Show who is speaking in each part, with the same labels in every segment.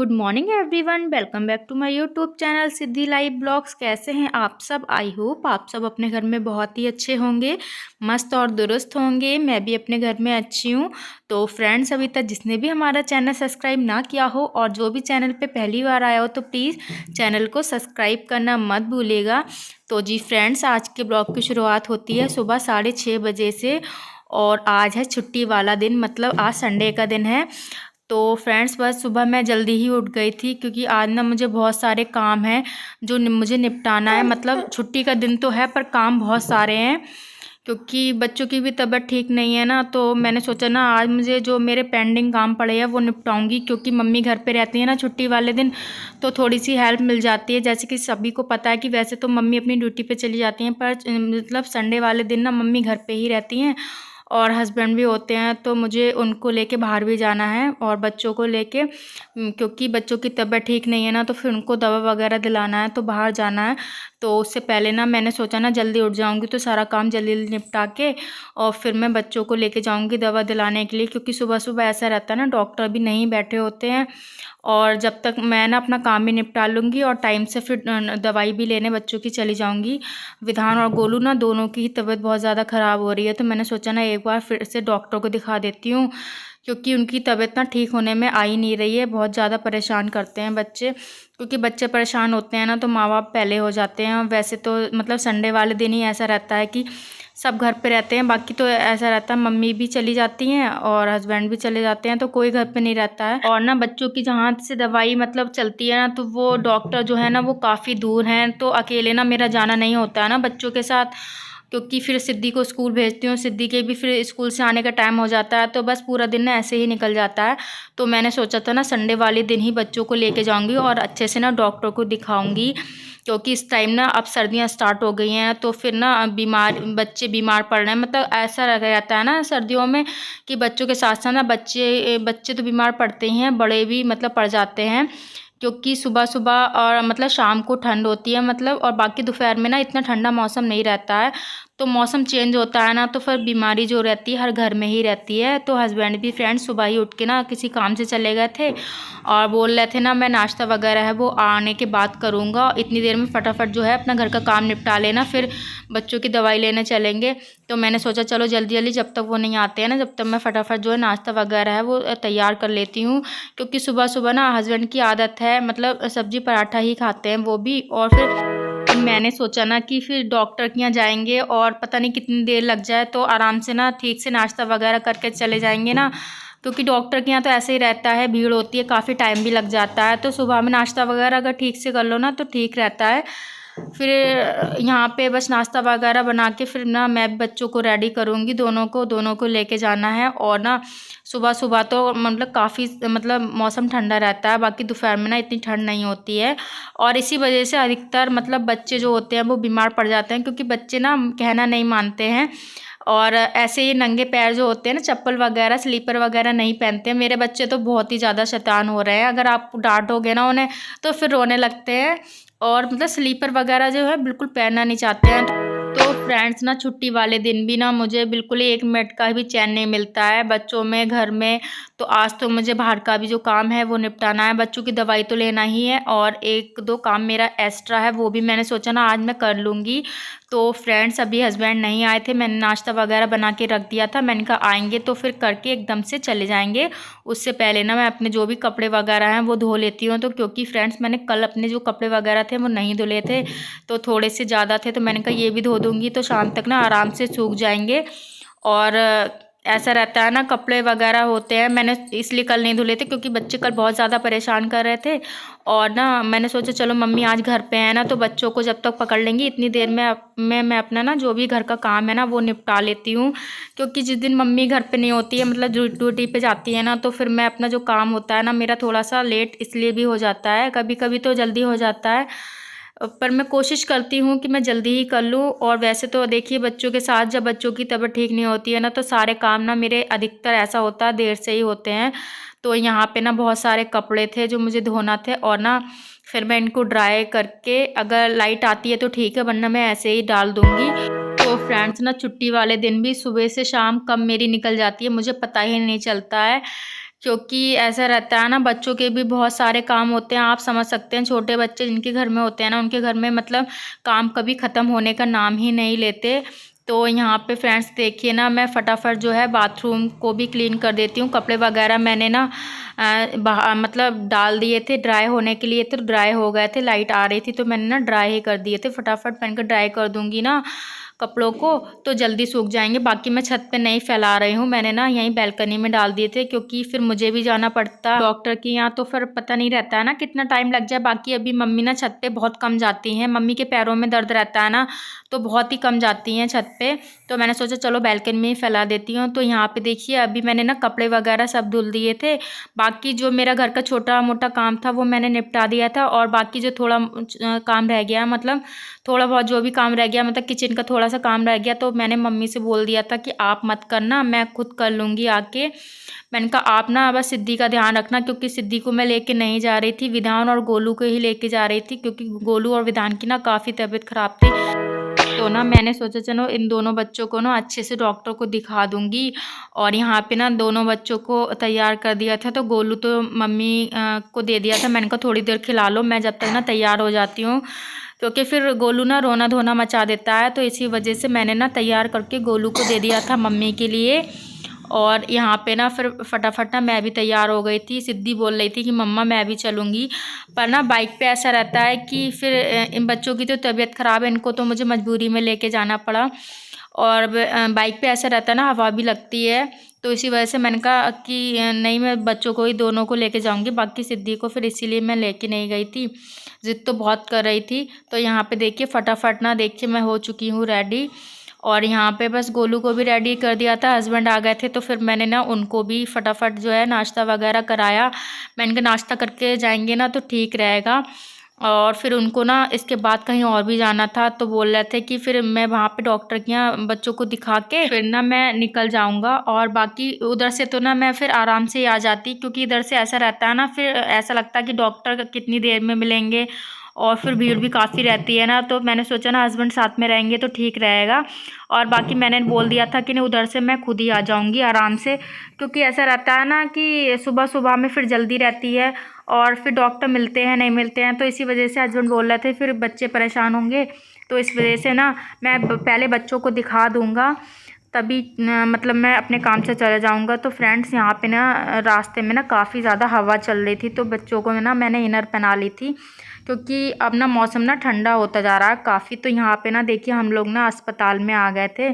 Speaker 1: Good morning everyone, welcome back to my YouTube channel Siddhi live blogs. कैसे हैं आप सब? आई होप आप सब अपने घर में बहुत ही अच्छे होंगे, मस्त और दुरुस्त होंगे। मैं भी अपने घर में अच्छी हूँ। तो फ्रेंड्स, अभी तक जिसने भी हमारा चैनल सब्सक्राइब ना किया हो और जो भी चैनल पे पहली बार आया हो तो प्लीज़ चैनल को सब्सक्राइब करना मत भूलिएगा। तो जी फ्रेंड्स, आज के ब्लॉग की शुरुआत होती है सुबह 6:30 बजे से और आज है छुट्टी वाला दिन, मतलब आज संडे का दिन है। तो फ्रेंड्स, बस सुबह मैं जल्दी ही उठ गई थी क्योंकि आज ना मुझे बहुत सारे काम हैं जो मुझे निपटाना है। मतलब छुट्टी का दिन तो है पर काम बहुत सारे हैं क्योंकि बच्चों की भी तबीयत ठीक नहीं है ना। तो मैंने सोचा ना आज मुझे जो मेरे पेंडिंग काम पड़े हैं वो निपटाऊंगी, क्योंकि मम्मी घर पे रहती है ना छुट्टी वाले दिन, तो थोड़ी सी हेल्प मिल जाती है। जैसे कि सभी को पता है कि वैसे तो मम्मी अपनी ड्यूटी पे चली जाती हैं, पर मतलब संडे वाले दिन ना मम्मी घर पे ही रहती हैं और हस्बैंड भी होते हैं। तो मुझे उनको लेके बाहर भी जाना है और बच्चों को लेके, क्योंकि बच्चों की तबीयत ठीक नहीं है ना, तो फिर उनको दवा वगैरह दिलाना है, तो बाहर जाना है। तो उससे पहले ना मैंने सोचा ना जल्दी उठ जाऊंगी तो सारा काम जल्दी निपटा के और फिर मैं बच्चों को लेके जाऊंगी दवा दिलाने के लिए, क्योंकि सुबह सुबह ऐसा रहता है ना, डॉक्टर भी नहीं बैठे होते हैं। और जब तक मैं ना अपना काम भी निपटा लूँगी और टाइम से फिर दवाई भी लेने बच्चों की चली जाऊँगी। विधान और गोलू ना दोनों की ही तबीयत बहुत ज़्यादा ख़राब हो रही है, तो मैंने सोचा ना एक बार फिर से डॉक्टर को दिखा देती हूँ, क्योंकि उनकी तबीयत ना ठीक होने में आ ही नहीं रही है। बहुत ज़्यादा परेशान करते हैं बच्चे, क्योंकि बच्चे परेशान होते हैं ना तो माँ बाप पहले हो जाते हैं। वैसे तो मतलब संडे वाले दिन ही ऐसा रहता है कि सब घर पे रहते हैं, बाकी तो ऐसा रहता है मम्मी भी चली जाती हैं और हस्बैंड भी चले जाते हैं, तो कोई घर पे नहीं रहता है। और ना बच्चों की जहाँ से दवाई मतलब चलती है ना, तो वो डॉक्टर जो है ना वो काफ़ी दूर हैं, तो अकेले ना मेरा जाना नहीं होता है ना बच्चों के साथ, क्योंकि फिर सिद्धि को स्कूल भेजती हूँ, सिद्धि के भी फिर स्कूल से आने का टाइम हो जाता है, तो बस पूरा दिन ना ऐसे ही निकल जाता है। तो मैंने सोचा था ना संडे वाले दिन ही बच्चों को लेके जाऊँगी और अच्छे से ना डॉक्टर को दिखाऊँगी, क्योंकि इस टाइम ना अब सर्दियाँ स्टार्ट हो गई हैं, तो फिर ना बच्चे बीमार पड़ रहे हैं। मतलब ऐसा रहता है ना सर्दियों में कि बच्चों के साथ साथ ना बच्चे बच्चे तो बीमार पड़ते ही हैं, बड़े भी मतलब पड़ जाते हैं, क्योंकि सुबह सुबह और मतलब शाम को ठंड होती है, मतलब और बाकी दोपहर में ना इतना ठंडा मौसम नहीं रहता है। तो मौसम चेंज होता है ना, तो फिर बीमारी जो रहती है हर घर में ही रहती है। तो हस्बैंड भी फ्रेंड्स सुबह ही उठ के ना किसी काम से चले गए थे और बोल रहे थे ना मैं नाश्ता वगैरह है वो आने के बाद करूँगा, इतनी देर में फटाफट जो है अपना घर का काम निपटा लेना, फिर बच्चों की दवाई लेने चलेंगे। तो मैंने सोचा चलो जल्दी जल्दी जब तक वो नहीं आते हैं ना, जब तक मैं फटाफट जो है नाश्ता वगैरह है वो तैयार कर लेती हूँ, क्योंकि सुबह सुबह ना हस्बैंड की आदत है मतलब सब्जी पराठा ही खाते हैं वो भी। और फिर मैंने सोचा ना कि फिर डॉक्टर के यहाँ जाएंगे और पता नहीं कितनी देर लग जाए, तो आराम से ना ठीक से नाश्ता वगैरह करके चले जाएंगे ना, क्योंकि डॉक्टर के यहाँ तो ऐसे ही रहता है, भीड़ होती है, काफ़ी टाइम भी लग जाता है। तो सुबह में नाश्ता वगैरह अगर ठीक से कर लो ना तो ठीक रहता है। फिर यहाँ पे बस नाश्ता वगैरह बना के फिर ना मैं बच्चों को रेडी करूँगी, दोनों को लेके जाना है। और ना सुबह सुबह तो मतलब काफ़ी मतलब मौसम ठंडा रहता है, बाकी दोपहर में ना इतनी ठंड नहीं होती है, और इसी वजह से अधिकतर मतलब बच्चे जो होते हैं वो बीमार पड़ जाते हैं, क्योंकि बच्चे ना कहना नहीं मानते हैं और ऐसे ही नंगे पैर जो होते हैं ना, चप्पल वगैरह स्लीपर वगैरह नहीं पहनते हैं। मेरे बच्चे तो बहुत ही ज़्यादा शैतान हो रहे हैं, अगर आप डांटोगे ना उन्हें तो फिर रोने लगते हैं और मतलब स्लीपर वगैरह जो है बिल्कुल पहनना नहीं चाहते हैं। तो फ्रेंड्स ना छुट्टी वाले दिन भी ना मुझे बिल्कुल ही 1 मिनट का भी चैन नहीं मिलता है बच्चों में, घर में। तो आज तो मुझे बाहर का भी जो काम है वो निपटाना है, बच्चों की दवाई तो लेना ही है और 1-2 काम मेरा एक्स्ट्रा है वो भी मैंने सोचा ना आज मैं कर लूँगी। तो फ्रेंड्स अभी हस्बैंड नहीं आए थे, मैंने नाश्ता वगैरह बना के रख दिया था, मैंने कहा आएंगे तो फिर करके एकदम से चले जाएंगे। उससे पहले ना मैं अपने जो भी कपड़े वगैरह हैं वो धो लेती हूँ। तो क्योंकि फ्रेंड्स मैंने कल अपने जो कपड़े वगैरह थे वो नहीं धुले थे, तो थोड़े से ज़्यादा थे, तो मैंने कहा ये भी धो दूँगी तो शाम तक ना आराम से सूख जाएंगे। और ऐसा रहता है ना कपड़े वगैरह होते हैं, मैंने इसलिए कल नहीं धुले थे क्योंकि बच्चे कल बहुत ज़्यादा परेशान कर रहे थे। और ना मैंने सोचा चलो मम्मी आज घर पे है ना, तो बच्चों को जब तक पकड़ लेंगी इतनी देर में मैं अपना ना जो भी घर का काम है ना वो निपटा लेती हूँ, क्योंकि जिस दिन मम्मी घर पे नहीं होती है मतलब ड्यूटी पे जाती है ना, तो फिर मैं अपना जो काम होता है ना मेरा थोड़ा सा लेट इसलिए भी हो जाता है, कभी कभी तो जल्दी हो जाता है, पर मैं कोशिश करती हूँ कि मैं जल्दी ही कर लूँ। और वैसे तो देखिए बच्चों के साथ जब बच्चों की तबीयत ठीक नहीं होती है ना, तो सारे काम ना मेरे अधिकतर ऐसा होता है देर से ही होते हैं। तो यहाँ पे ना बहुत सारे कपड़े थे जो मुझे धोना थे, और ना फिर मैं इनको ड्राई करके अगर लाइट आती है तो ठीक है, वरना मैं ऐसे ही डाल दूँगी। तो फ्रेंड्स ना छुट्टी वाले दिन भी सुबह से शाम कब मेरी निकल जाती है मुझे पता ही नहीं चलता है, क्योंकि ऐसा रहता है ना, बच्चों के भी बहुत सारे काम होते हैं। आप समझ सकते हैं, छोटे बच्चे जिनके घर में होते हैं ना, उनके घर में मतलब काम कभी ख़त्म होने का नाम ही नहीं लेते। तो यहाँ पे फ्रेंड्स देखिए ना, मैं फटाफट जो है बाथरूम को भी क्लीन कर देती हूँ। कपड़े वगैरह मैंने ना मतलब डाल दिए थे ड्राई होने के लिए, तो ड्राई हो गए थे। लाइट आ रही थी तो मैंने ना ड्राई ही कर दिए थे। फटाफट पहन कर ड्राई कर दूँगी ना कपड़ों को तो जल्दी सूख जाएंगे। बाकी मैं छत पे नहीं फैला रही हूँ, मैंने ना यहीं बैल्कनी में डाल दिए थे, क्योंकि फिर मुझे भी जाना पड़ता डॉक्टर के यहाँ, तो फिर पता नहीं रहता है ना कितना टाइम लग जाए। बाकी अभी मम्मी ना छत पे बहुत कम जाती हैं, मम्मी के पैरों में दर्द रहता है ना, तो बहुत ही कम जाती हैं छत पे। तो मैंने सोचा चलो बैल्कनी में ही फैला देती हूँ। तो यहाँ पे देखिए अभी मैंने ना कपड़े वगैरह सब धुल दिए थे। बाकी जो मेरा घर का छोटा मोटा काम था वो मैंने निपटा दिया था, और बाकी जो थोड़ा काम रह गया, मतलब थोड़ा बहुत जो भी काम रह गया, मतलब किचन का थोड़ा सा काम रह गया, तो मैंने मम्मी से बोल दिया था कि आप मत करना, मैं खुद कर लूँगी आके। मैंने कहा आप ना बस सिद्धि का ध्यान रखना, क्योंकि सिद्धि को मैं लेके नहीं जा रही थी, विधान और गोलू को ही लेके जा रही थी, क्योंकि गोलू और विधान की ना काफ़ी तबीयत ख़राब थी। तो ना मैंने सोचा चलो इन दोनों बच्चों को ना अच्छे से डॉक्टर को दिखा दूँगी। और यहाँ पे ना दोनों बच्चों को तैयार कर दिया था, तो गोलू तो मम्मी को दे दिया था। मैंने कहा थोड़ी देर खिला लो, मैं जब तक ना तैयार हो जाती हूँ, क्योंकि फिर गोलू ना रोना धोना मचा देता है। तो इसी वजह से मैंने ना तैयार करके गोलू को दे दिया था मम्मी के लिए। और यहाँ पे ना फिर फटाफट ना मैं भी तैयार हो गई थी। सिद्धि बोल रही थी कि मम्मा मैं भी चलूँगी, पर ना बाइक पे ऐसा रहता है कि फिर इन बच्चों की तो तबीयत ख़राब है, इनको तो मुझे मजबूरी में लेके जाना पड़ा। और बाइक पे ऐसा रहता है ना, हवा भी लगती है, तो इसी वजह से मैंने कहा कि नहीं, मैं बच्चों को ही दोनों को लेके जाऊंगी। बाकी सिद्धि को फिर इसीलिए मैं लेके नहीं गई थी, जिद तो बहुत कर रही थी। तो यहाँ पे देखिए फटाफट ना देखिए मैं हो चुकी हूँ रेडी। और यहाँ पे बस गोलू को भी रेडी कर दिया था, हस्बैंड आ गए थे तो फिर मैंने ना उनको भी फटाफट जो है नाश्ता वगैरह कराया। मैंने कहा नाश्ता करके जाएंगे ना तो ठीक रहेगा। और फिर उनको ना इसके बाद कहीं और भी जाना था, तो बोल रहे थे कि फिर मैं वहाँ पे डॉक्टर के यहाँ बच्चों को दिखा के फिर ना मैं निकल जाऊँगा। और बाकी उधर से तो ना मैं फिर आराम से ही आ जाती, क्योंकि इधर से ऐसा रहता है ना, फिर ऐसा लगता है कि डॉक्टर कितनी देर में मिलेंगे, और फिर भीड़ भी काफ़ी रहती है ना। तो मैंने सोचा ना हस्बैंड साथ में रहेंगे तो ठीक रहेगा। और बाकी मैंने बोल दिया था कि नहीं, उधर से मैं खुद ही आ जाऊँगी आराम से, क्योंकि ऐसा रहता है ना कि सुबह सुबह में फिर जल्दी रहती है, और फिर डॉक्टर मिलते हैं नहीं मिलते हैं, तो इसी वजह से हस्बैंड बोल रहे थे फिर बच्चे परेशान होंगे। तो इस वजह से ना मैं पहले बच्चों को दिखा दूँगा, तभी मतलब मैं अपने काम से चले जाऊँगा। तो फ्रेंड्स यहाँ पे ना रास्ते में ना काफ़ी ज़्यादा हवा चल रही थी, तो बच्चों को ना मैंने इनर पहना ली थी, क्योंकि अब ना मौसम ना ठंडा होता जा रहा है काफ़ी। तो यहाँ पे ना देखिए हम लोग ना अस्पताल में आ गए थे,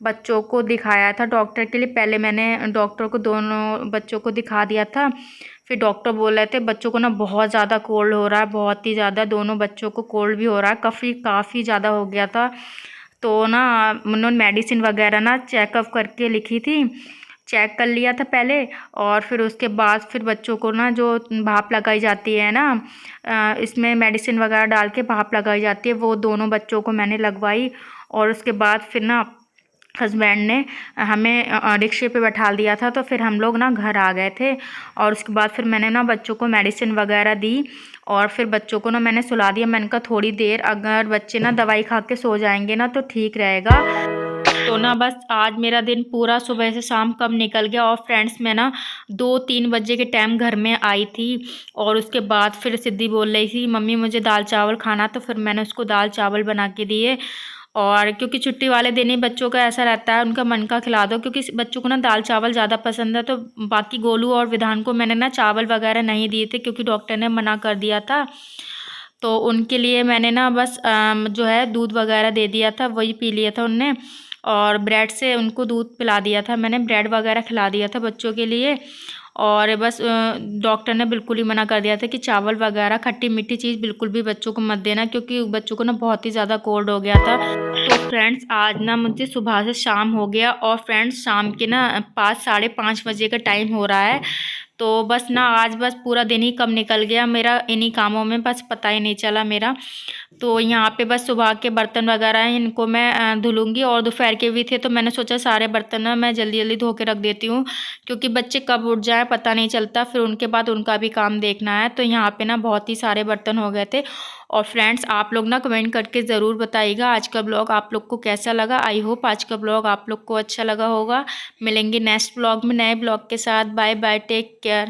Speaker 1: बच्चों को दिखाया था डॉक्टर के लिए। पहले मैंने डॉक्टर को दोनों बच्चों को दिखा दिया था, फिर डॉक्टर बोल रहे थे बच्चों को ना बहुत ज़्यादा कोल्ड हो रहा है, बहुत ही ज़्यादा, दोनों बच्चों को कोल्ड भी हो रहा है, काफ़ी ज़्यादा हो गया था। तो ना उन्होंने मेडिसिन वगैरह ना चेकअप करके लिखी थी, चेक कर लिया था पहले। और फिर उसके बाद फिर बच्चों को ना जो भाप लगाई जाती है ना, इसमें मेडिसिन वगैरह डाल के भाप लगाई जाती है, वो दोनों बच्चों को मैंने लगवाई। और उसके बाद फिर ना हस्बैंड ने हमें रिक्शे पे बैठा दिया था, तो फिर हम लोग ना घर आ गए थे। और उसके बाद फिर मैंने ना बच्चों को मेडिसिन वगैरह दी, और फिर बच्चों को ना मैंने सुला दिया। मैंने कहा थोड़ी देर अगर बच्चे ना दवाई खा के सो जाएंगे ना तो ठीक रहेगा। तो ना बस आज मेरा दिन पूरा सुबह से शाम कब निकल गया। और फ्रेंड्स मैं ना 2-3 बजे के टाइम घर में आई थी, और उसके बाद फिर सिद्धि बोल रही थी मम्मी मुझे दाल चावल खाना, तो फिर मैंने उसको दाल चावल बना के दिए। और क्योंकि छुट्टी वाले दिन ही बच्चों का ऐसा रहता है, उनका मन का खिला दो, क्योंकि बच्चों को ना दाल चावल ज़्यादा पसंद है। तो बाकी गोलू और विधान को मैंने ना चावल वगैरह नहीं दिए थे, क्योंकि डॉक्टर ने मना कर दिया था। तो उनके लिए मैंने ना बस जो है दूध वगैरह दे दिया था, वही पी लिया था उनने। और ब्रेड से उनको दूध पिला दिया था मैंने, ब्रेड वगैरह खिला दिया था बच्चों के लिए। और बस डॉक्टर ने बिल्कुल ही मना कर दिया था कि चावल वगैरह खट्टी मीठी चीज़ बिल्कुल भी बच्चों को मत देना, क्योंकि बच्चों को ना बहुत ही ज़्यादा कोल्ड हो गया था। तो फ्रेंड्स आज ना मुझे सुबह से शाम हो गया, और फ्रेंड्स शाम के ना 5 साढ़े 5 बजे का टाइम हो रहा है। तो बस ना आज बस पूरा दिन ही कब निकल गया मेरा इन्हीं कामों में, बस पता ही नहीं चला मेरा। तो यहाँ पे बस सुबह के बर्तन वगैरह हैं, इनको मैं धुलूँगी। और दोपहर के भी थे तो मैंने सोचा सारे बर्तन ना मैं जल्दी जल्दी धो के रख देती हूँ, क्योंकि बच्चे कब उठ जाए पता नहीं चलता, फिर उनके बाद उनका भी काम देखना है। तो यहाँ पे ना बहुत ही सारे बर्तन हो गए थे। और फ्रेंड्स आप लोग ना कमेंट करके ज़रूर बताइएगा आज का ब्लॉग आप लोग को कैसा लगा। आई होप आज का ब्लॉग आप लोग को अच्छा लगा होगा। मिलेंगे नेक्स्ट ब्लॉग में नए ब्लॉग के साथ। Bye bye, take care. Care.